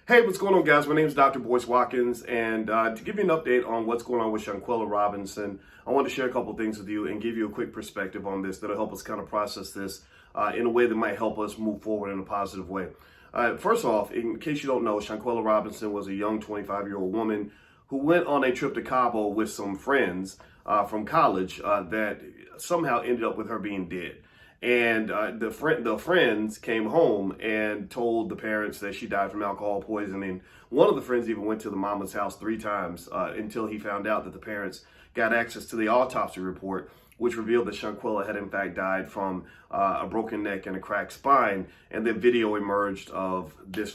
Hey, what's going on, guys? My name is Dr. Boyce Watkins, and to give you an update on what's going on with Shanquella Robinson, I want to share a couple things with you and give you a quick perspective on this that'll help us kind of process this in a way that might help us move forward in a positive way. First off, in case you don't know, Shanquella Robinson was a young 25-year-old woman who went on a trip to Cabo with some friends from college that somehow ended up with her being dead. And the friends came home and told the parents that she died from alcohol poisoning. One of the friends even went to the mama's house 3 times until he found out that the parents got access to the autopsy report, which revealed that Shanquella had in fact died from a broken neck and a cracked spine. And then video emerged of these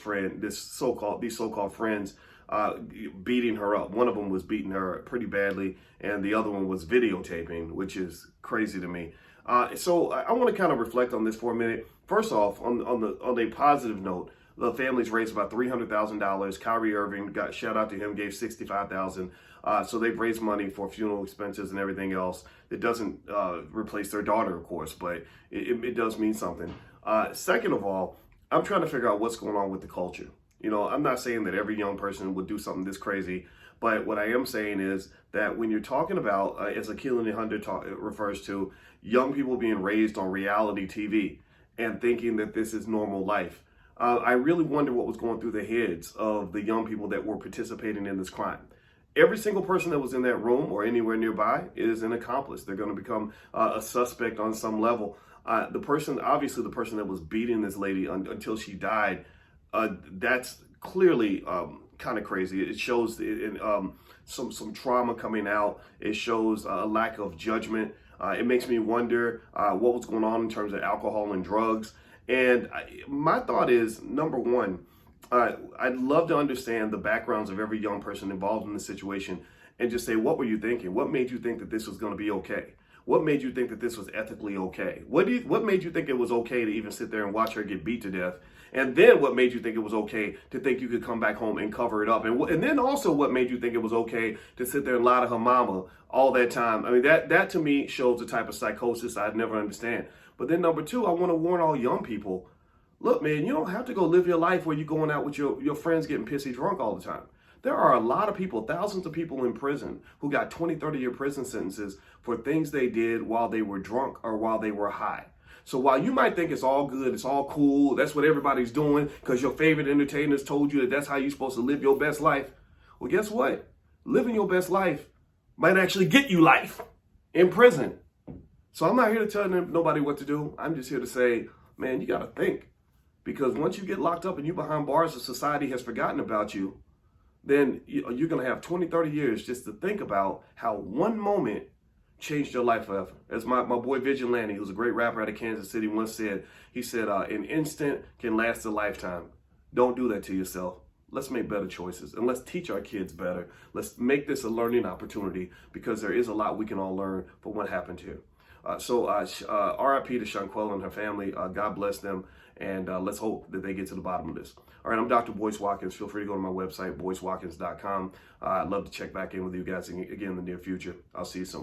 so-called friends beating her up. One of them was beating her pretty badly, and the other one was videotaping, which is crazy to me. So I want to kind of reflect on this for a minute. First off, on a positive note, the family's raised about $300,000. Kyrie Irving shout out to him, gave $65,000. So they've raised money for funeral expenses and everything else. It doesn't replace their daughter, of course, but it does mean something. Second of all, I'm trying to figure out what's going on with the culture. You know, I'm not saying that every young person would do something this crazy, but what I am saying is that when you're talking about, as Akila Hunter refers to, young people being raised on reality TV and thinking that this is normal life, I really wonder what was going through the heads of the young people that were participating in this crime. Every single person that was in that room or anywhere nearby is an accomplice. They're going to become a suspect on some level. The person that was beating this lady until she died, that's clearly kind of crazy. It shows some trauma coming out. It shows a lack of judgment. It makes me wonder what was going on in terms of alcohol and drugs. And my thought is, number one, I'd love to understand the backgrounds of every young person involved in the situation and just say, what were you thinking? What made you think that this was going to be okay? What made you think that this was ethically okay? What made you think it was okay to even sit there and watch her get beat to death? And then what made you think it was okay to think you could come back home and cover it up? And then also what made you think it was okay to sit there and lie to her mama all that time? I mean, that to me shows the type of psychosis I'd never understand. But then number two, I want to warn all young people, look, man, you don't have to go live your life where you're going out with your friends getting pissy drunk all the time. There are a lot of people, thousands of people in prison who got 20, 30-year prison sentences for things they did while they were drunk or while they were high. So while you might think it's all good, it's all cool, that's what everybody's doing because your favorite entertainers told you that that's how you're supposed to live your best life. Well, guess what? Living your best life might actually get you life in prison. So I'm not here to tell nobody what to do. I'm just here to say, man, you got to think. Because once you get locked up and you're behind bars and society has forgotten about you, then you're going to have 20, 30 years just to think about how one moment changed your life forever. As my boy Vigilante, who's a great rapper out of Kansas City, once said, he said, an instant can last a lifetime. Don't do that to yourself. Let's make better choices and let's teach our kids better. Let's make this a learning opportunity because there is a lot we can all learn from what happened here. So RIP to Shanquella and her family. God bless them. And let's hope that they get to the bottom of this. All right, I'm Dr. Boyce Watkins. Feel free to go to my website, boycewatkins.com. I'd love to check back in with you guys again in the near future. I'll see you soon.